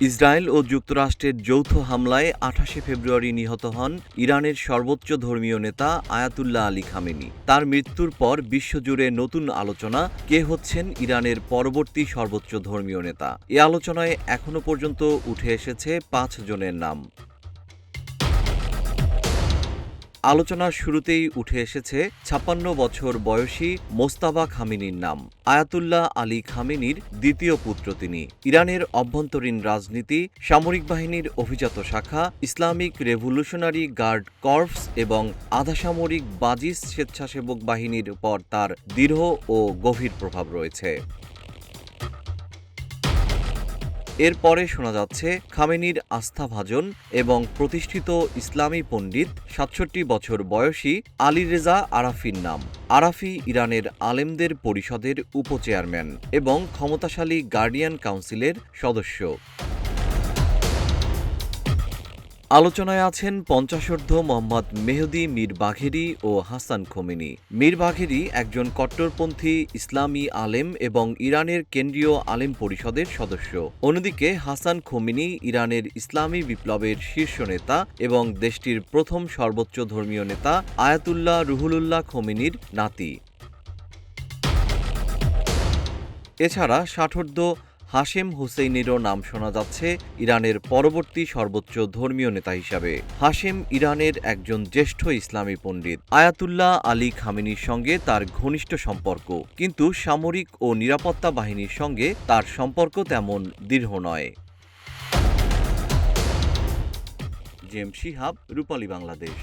Israel ও যুক্তরাষ্ট্রের যৌথ হামলায় ২৮শে ফেব্রুয়ারি নিহত হন ইরানের সর্বোচ্চ ধর্মীয় নেতা আয়াতুল্লাহ আলী খামেনি। তার মৃত্যুর পর বিশ্বজুড়ে নতুন আলোচনা, কে হচ্ছেন ইরানের পরবর্তী সর্বোচ্চ ধর্মীয় নেতা। এ আলোচনায় এখনও পর্যন্ত উঠে এসেছে ৫ জনের নাম। আলোচনার শুরুতেই উঠে এসেছে ৫৬ বছর বয়সী মোজতাবা খামেনির নাম। আয়াতুল্লাহ আলী খামেনির দ্বিতীয় পুত্র তিনি। ইরানের অভ্যন্তরীণ রাজনীতি, সামরিক বাহিনীর অভিজাত শাখা, ইসলামিক রেভলিউশনারি গার্ড কর্পস এবং আধাসামরিক বাজিস স্বেচ্ছাসেবক বাহিনীর উপর তার দৃঢ় ও গভীর প্রভাব রয়েছে। এরপরে শোনা যাচ্ছে খামেনির আস্থাভাজন এবং প্রতিষ্ঠিত ইসলামী পণ্ডিত ৬৭ বছর বয়সী আলী রেজা আরাফির নাম। আরাফি ইরানের আলেমদের পরিষদের উপচেয়ারম্যান এবং ক্ষমতাশালী গার্ডিয়ান কাউন্সিলের সদস্য। আলোচনায় আছেন পঞ্চাশোর্ধ্ব মোহাম্মদ মেহদী মীর বাঘেরি ও হাসান খোমেনি। মীর বাঘেরি একজন কট্টরপন্থী ইসলামী আলেম এবং ইরানের কেন্দ্রীয় আলেম পরিষদের সদস্য। অন্যদিকে হাসান খোমেনি ইরানের ইসলামী বিপ্লবের শীর্ষ নেতা এবং দেশটির প্রথম সর্বোচ্চ ধর্মীয় নেতা আয়াতুল্লাহ রুহুল্লাহ খোমেনির নাতি। এছাড়া ষাটোর্ধ্ব হাশেম হুসেইনেরও নাম শোনা যাচ্ছে ইরানের পরবর্তী সর্বোচ্চ ধর্মীয় নেতা হিসাবে। হাশেম ইরানের একজন জ্যেষ্ঠ ইসলামী পণ্ডিত। আয়াতুল্লাহ আলী খামেনির সঙ্গে তার ঘনিষ্ঠ সম্পর্ক, কিন্তু সামরিক ও নিরাপত্তা বাহিনীর সঙ্গে তার সম্পর্ক তেমন দৃঢ় নয়। জেম শিহাব, রূপালী বাংলাদেশ।